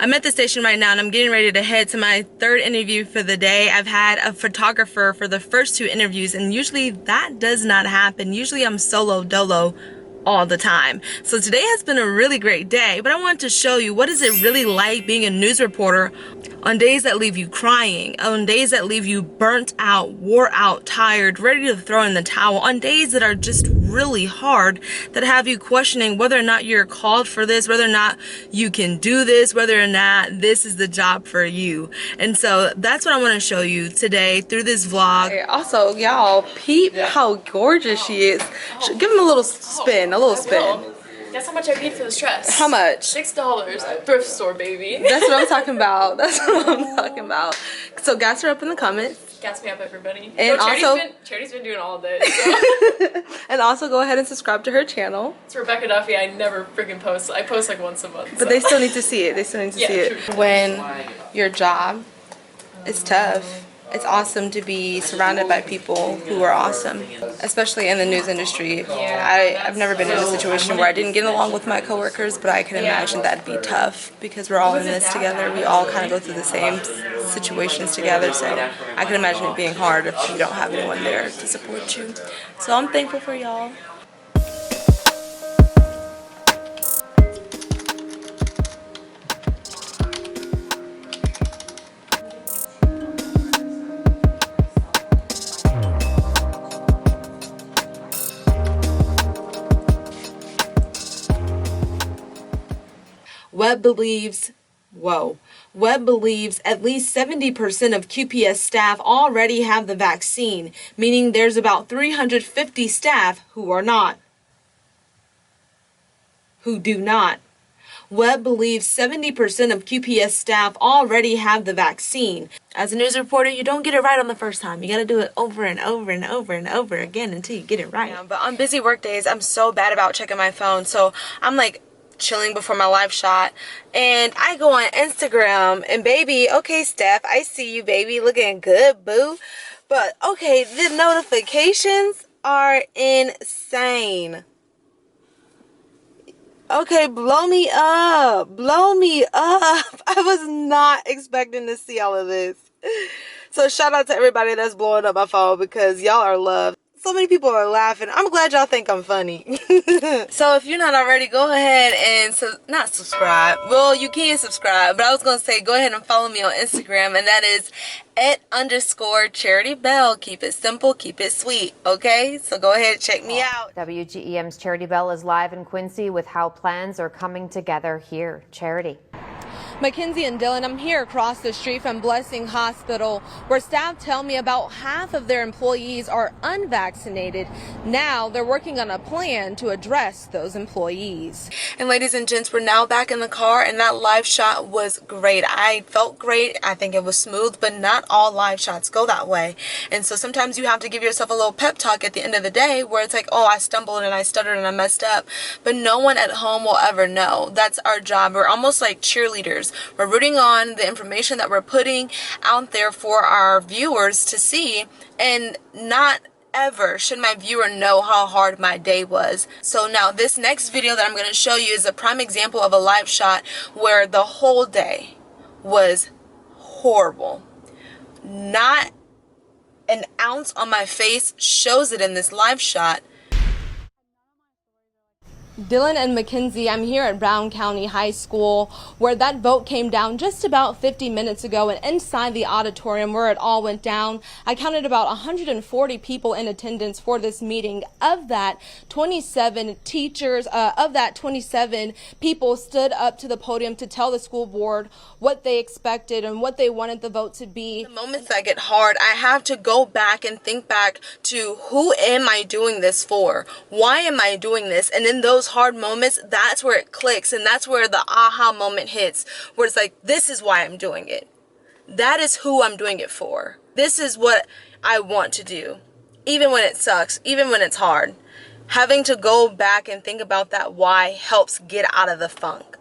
I'm at the station right now and I'm getting ready to head to my third interview for the day. I've had a photographer for the first 2 interviews, and usually that does not happen. Usually I'm solo dolo all the time. So today has been a really great day, but I wanted to show you what is it really like being a news reporter on days that leave you crying, on days that leave you burnt out, wore out, tired, ready to throw in the towel, on days that are just really hard, that have you questioning whether or not you're called for this, whether or not you can do this, whether or not this is the job for you. And so that's what I want to show you today through this vlog. Hey, also, y'all, peep how gorgeous she is. Give him a little spin, a little spin. Guess how much I paid for this dress? How much? $6 at thrift store, baby. That's what I'm talking about. That's what I'm talking about. So gas her up in the comments. Gas me up, everybody. And Charity's been doing all day. So. And also go ahead and subscribe to her channel. It's Rebecca Duffy. I never freaking post. I post like once a month. But they still need to see it. They still need to see it. True. When your job is tough, it's awesome to be surrounded by people who are awesome, especially in the news industry. I've never been in a situation where I didn't get along with my coworkers, but I can imagine that'd be tough because we're all in this together. We all kind of go through the same situations together, so I can imagine it being hard if you don't have anyone there to support you. So I'm thankful for y'all. Webb believes at least 70% of QPS staff already have the vaccine, meaning there's about 350 staff who do not. Webb believes 70% of QPS staff already have the vaccine. As a news reporter, you don't get it right on the first time. You gotta do it over and over and over and over again until you get it right. Yeah, but on busy work days, I'm so bad about checking my phone, so I'm like chilling before my live shot, and I go on Instagram, and baby, okay, Steph, I see you, baby, looking good, boo. But okay, the notifications are insane. Okay, blow me up, blow me up. I was not expecting to see all of this. So shout out to everybody that's blowing up my phone because y'all are loved. So many people are laughing. I'm glad y'all think I'm funny. So if you're not already, go ahead and not subscribe. Well, you can subscribe, but I was gonna say go ahead and follow me on Instagram, and that is @_CharityBelle. Keep it simple, keep it sweet. Okay, so go ahead and check me out. WGEM's Charity Belle is live in Quincy with how plans are coming together here. Charity. Mackenzie and Dylan, I'm here across the street from Blessing Hospital, where staff tell me about half of their employees are unvaccinated. Now they're working on a plan to address those employees. And ladies and gents, we're now back in the car, and that live shot was great. I felt great. I think it was smooth, but not all live shots go that way. And so sometimes you have to give yourself a little pep talk at the end of the day where it's like, oh, I stumbled and I stuttered and I messed up. But no one at home will ever know. That's our job. We're almost like cheerleaders. We're rooting on the information that we're putting out there for our viewers to see, and not ever should my viewer know how hard my day was. So now this next video that I'm going to show you is a prime example of a live shot where the whole day was horrible. Not an ounce on my face shows it in this live shot. Dylan and Mackenzie, I'm here at Brown County High School where that vote came down just about 50 minutes ago, and inside the auditorium where it all went down, I counted about 140 people in attendance for this meeting. Of that, 27 people stood up to the podium to tell the school board what they expected and what they wanted the vote to be. The moments that get hard, I have to go back and think back to who am I doing this for? Why am I doing this? And in those hard moments, that's where it clicks, and that's where the aha moment hits, where it's like, this is why I'm doing it. That is who I'm doing it for. This is what I want to do. Even when it sucks, even when it's hard. Having to go back and think about that why helps get out of the funk.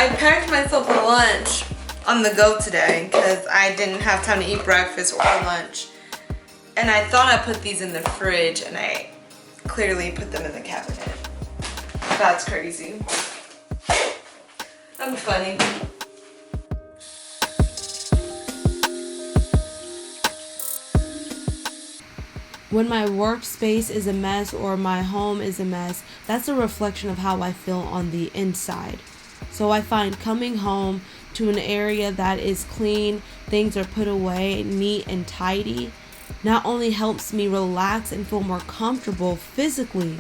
I packed myself a lunch on the go today because I didn't have time to eat breakfast or lunch. And I thought I put these in the fridge and I clearly put them in the cabinet. That's crazy. I'm funny. When my workspace is a mess or my home is a mess, that's a reflection of how I feel on the inside. So I find coming home to an area that is clean, things are put away, neat and tidy, not only helps me relax and feel more comfortable physically,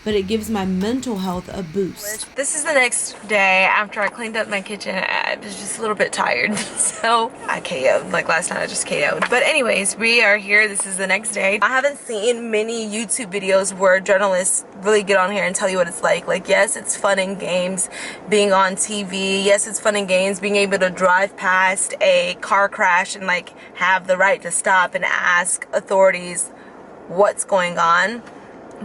but it gives my mental health a boost. This is the next day after I cleaned up my kitchen. I was just a little bit tired, so I KO'd. Like last night I just KO'd. But anyways, we are here. This is the next day. I haven't seen many YouTube videos where journalists really get on here and tell you what it's like. Like, yes, it's fun and games being on TV. Yes, it's fun and games being able to drive past a car crash and like have the right to stop and ask authorities what's going on.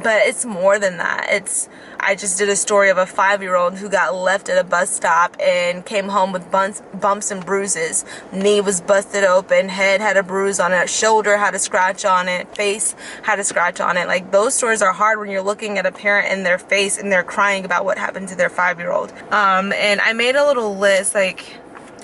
But it's more than that. I just did a story of a 5-year-old who got left at a bus stop and came home with bumps and bruises. Knee was busted open, head had a bruise on it, shoulder had a scratch on it, face had a scratch on it. Like, those stories are hard when you're looking at a parent in their face and they're crying about what happened to their 5-year-old. And I made a little list, like,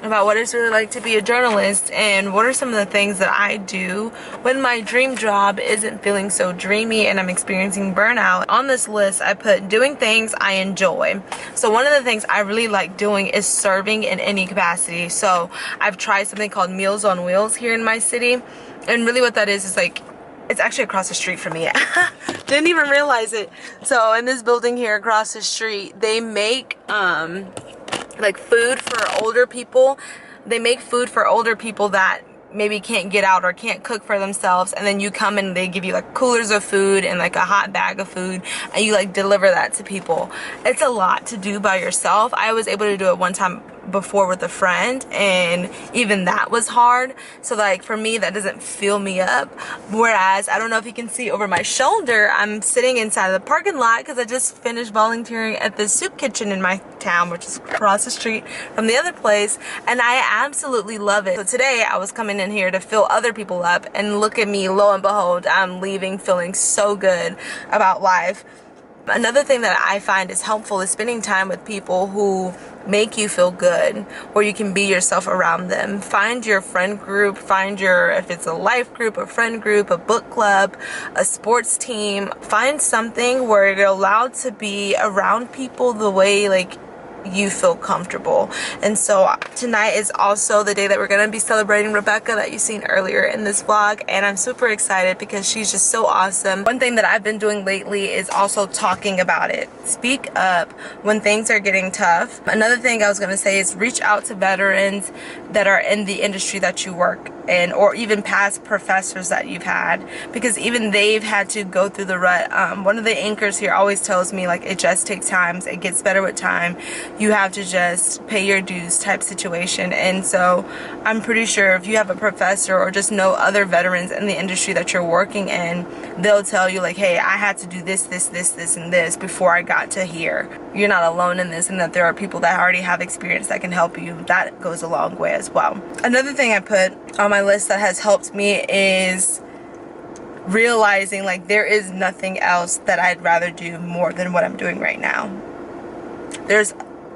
about what it's really like to be a journalist and what are some of the things that I do when my dream job isn't feeling so dreamy and I'm experiencing burnout. On this list, I put doing things I enjoy. So one of the things I really like doing is serving in any capacity. So I've tried something called Meals on Wheels here in my city. And really what that is like, it's actually across the street from me. Didn't even realize it. So in this building here across the street, they make like food for older people. They make food for older people that maybe can't get out or can't cook for themselves, and then you come and they give you like coolers of food and like a hot bag of food, and you like deliver that to people. It's a lot to do by yourself. I was able to do it one time before with a friend, and even that was hard. So like for me, that doesn't fill me up. Whereas, I don't know if you can see over my shoulder, I'm sitting inside of the parking lot because I just finished volunteering at the soup kitchen in my town, which is across the street from the other place, and I absolutely love it. So today I was coming in here to fill other people up, and look at me, lo and behold, I'm leaving feeling so good about life. Another thing that I find is helpful is spending time with people who make you feel good, where you can be yourself around them. Find your friend group, if it's a life group, a friend group, a book club, a sports team. Find something where you're allowed to be around people the way like you feel comfortable. And so tonight is also the day that we're going to be celebrating Rebecca that you've seen earlier in this vlog, and I'm super excited because she's just so awesome. One thing that I've been doing lately is also talking about it. Speak up when things are getting tough. Another thing I was going to say is reach out to veterans that are in the industry that you work in, or even past professors that you've had, because even they've had to go through the rut. One of the anchors here always tells me like it just takes time, it gets better with time, you have to just pay your dues type situation. And so I'm pretty sure if you have a professor or just know other veterans in the industry that you're working in, they'll tell you like, hey, I had to do this and this before I got to here. You're not alone in this, and that there are people that already have experience that can help you. That goes a long way as well. Another thing I put on my list that has helped me is realizing like there is nothing else that I'd rather do more than what I'm doing right now. There's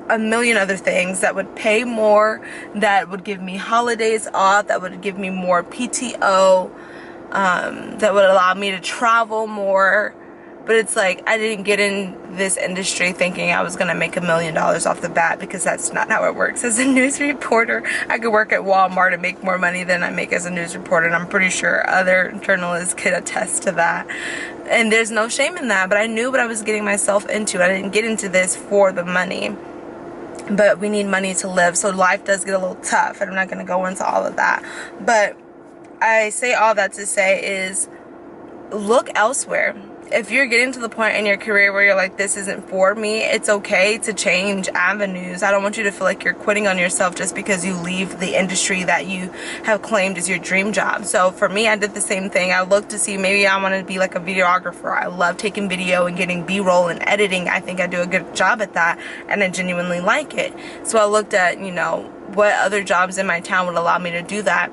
a million other things that would pay more, that would give me holidays off, that would give me more PTO, that would allow me to travel more. But it's like, I didn't get in this industry thinking I was going to make $1 million off the bat, because that's not how it works. As a news reporter, I could work at Walmart and make more money than I make as a news reporter, and I'm pretty sure other journalists could attest to that. And there's no shame in that, but I knew what I was getting myself into. I didn't get into this for the money, but we need money to live, so life does get a little tough, and I'm not going to go into all of that. But I say all that to say is, look elsewhere. if you're getting to the point in your career where you're like, this isn't for me, it's okay to change avenues. I don't want you to feel like you're quitting on yourself just because you leave the industry that you have claimed as your dream job. So for me, I did the same thing. I looked to see maybe I want to be like a videographer. I love taking video and getting B-roll and editing. I think I do a good job at that, and I genuinely like it. So I looked at, you know, what other jobs in my town would allow me to do that.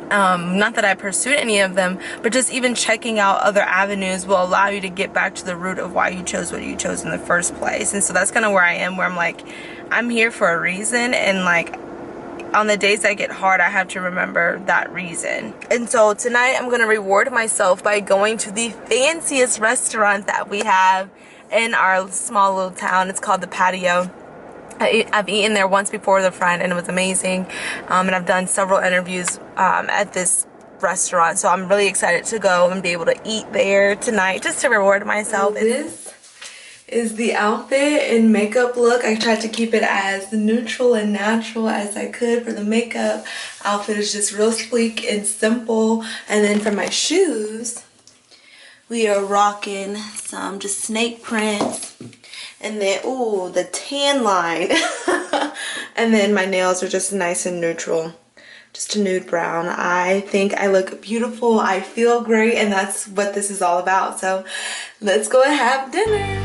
Not that I pursued any of them, but just even checking out other avenues will allow you to get back to the root of why you chose what you chose in the first place. And so that's kind of where I am, where I'm like, I'm here for a reason, and like on the days that get hard, I have to remember that reason. And so tonight I'm gonna reward myself by going to the fanciest restaurant that we have in our small little town. It's called The Patio. I've eaten there once before with a friend, and it was amazing. And I've done several interviews at this restaurant, so I'm really excited to go and be able to eat there tonight just to reward myself. This is the outfit and makeup look. I tried to keep it as neutral and natural as I could for the makeup. Outfit is just real sleek and simple. And then for my shoes, we are rocking some just snake prints. And then, ooh, the tan line. And then my nails are just nice and neutral. Just a nude brown. I think I look beautiful. I feel great. And that's what this is all about. So let's go and have dinner.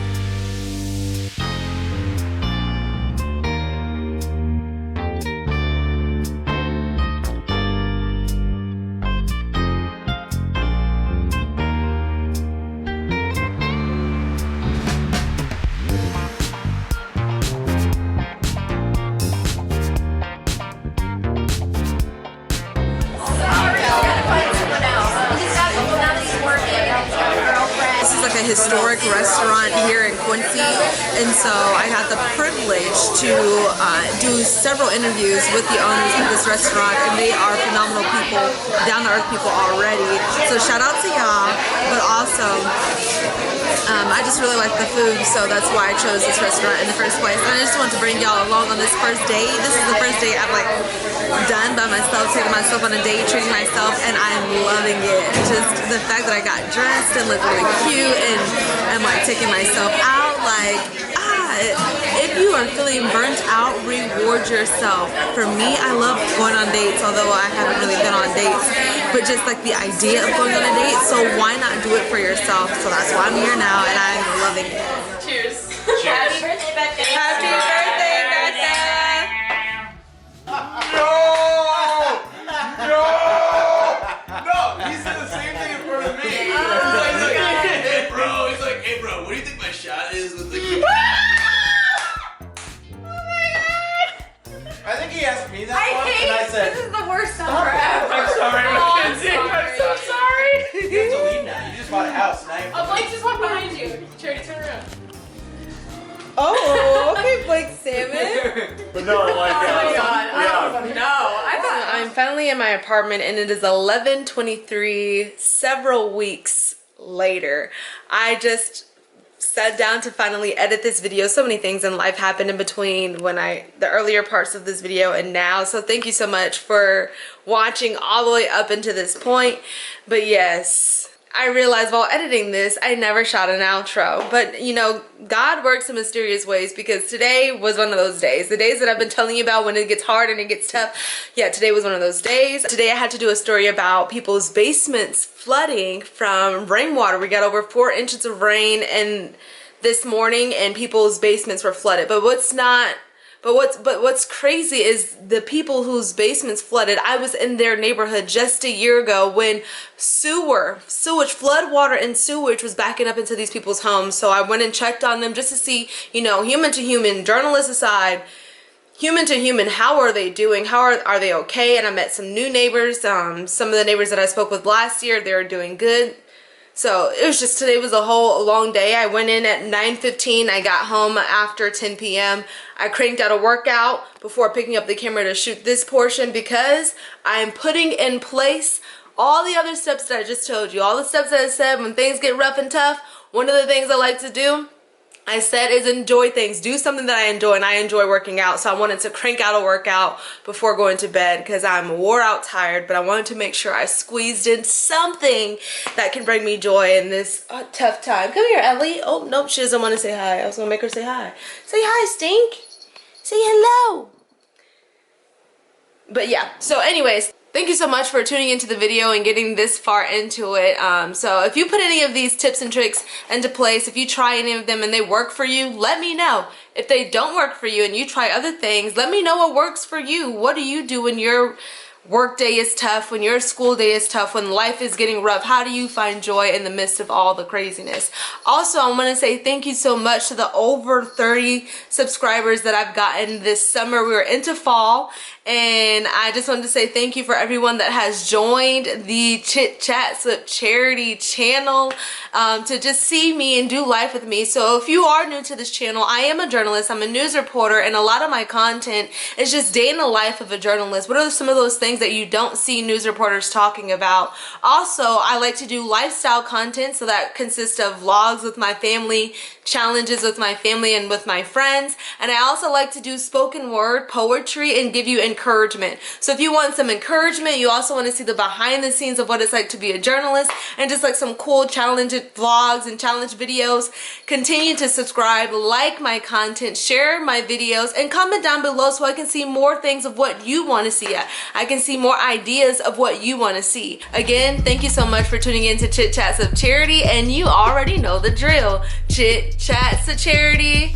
Historic restaurant here in Quincy, and so I had the privilege to do several interviews with the owners of this restaurant, and they are phenomenal people, down-to-earth people already. So shout out to y'all, but also I just really like the food, so that's why I chose this restaurant in the first place. And I just want to bring y'all along on this first date. This is the first date I've like done by myself, taking myself on a date, treating myself, and I'm loving it. Just the fact that I got dressed and looked really cute, and I'm like taking myself out, like, if you are feeling burnt out, reward yourself. For me, I love going on dates, although I haven't really been on dates, but just like the idea of going on a date, so why not do it for yourself? So that's why I'm here now, and I'm loving it. Cheers. Happy birthday, Becca. Happy birthday, Becca. No! He said the same thing in front of me. Hey bro, what do you think my shot is with the I think he asked me that once, and I said, this is the worst summer ever. I'm sorry, Mackenzie. I'm so sorry. You have to leave now. You just bought a house. Now you have to Blake just walked behind you. Charity, turn around. Oh, okay, Blake Salmon. But no, like, I'm finally in my apartment, and it is 11:23, several weeks later. I just sat down to finally edit this video. So many things in life happened in between the earlier parts of this video and now. So thank you so much for watching all the way up into this point. But yes, I realized while editing this, I never shot an outro. But you know, God works in mysterious ways, because today was one of those days. The days that I've been telling you about when it gets hard and it gets tough. Yeah, today was one of those days. Today I had to do a story about people's basements flooding from rainwater. We got over 4 inches of rain this morning, and people's basements were flooded. But what's crazy is the people whose basements flooded. I was in their neighborhood just a year ago when sewage, flood water and sewage was backing up into these people's homes. So I went and checked on them just to see, you know, human to human, journalists aside, human to human, how are they doing? How are they okay? And I met some new neighbors. Some of the neighbors that I spoke with last year, they were doing good. So it was just, today was a whole long day. I went in at 9:15. I got home after 10 p.m. I cranked out a workout before picking up the camera to shoot this portion, because I'm putting in place all the other steps that I just told you. All the steps that I said when things get rough and tough. One of the things I like to do I said is enjoy things. Do something that I enjoy, and I enjoy working out. So I wanted to crank out a workout before going to bed because I'm wore out tired, but I wanted to make sure I squeezed in something that can bring me joy in this tough time. Come here, Ellie. Oh, nope, she doesn't want to say hi. I was going to make her say hi. Say hi, Stink. Say hello. But yeah, so anyways, thank you so much for tuning into the video and getting this far into it. So if you put any of these tips and tricks into place, if you try any of them and they work for you, let me know. If they don't work for you and you try other things, let me know what works for you. What do you do when your work day is tough, when your school day is tough, when life is getting rough? How do you find joy in the midst of all the craziness? Also, I want to say thank you so much to the over 30 subscribers that I've gotten this summer. We were into fall, and I just wanted to say thank you for everyone that has joined the Chit Chats with Charity channel to just see me and do life with me. So if you are new to this channel, I am a journalist, I'm a news reporter, and a lot of my content is just day in the life of a journalist. What are some of those things that you don't see news reporters talking about? Also, I like to do lifestyle content, so that consists of vlogs with my family, challenges with my family and with my friends, and I also like to do spoken word poetry and give you encouragement. So if you want some encouragement, you also want to see the behind the scenes of what it's like to be a journalist, and just like some cool challenge vlogs and challenge videos, continue to subscribe, like my content, share my videos, and comment down below so I can see more things of what you want to see. I can see more ideas of what you want to see. Again, thank you so much for tuning in to Chit Chats of Charity, and you already know the drill. Chit Chats of Charity.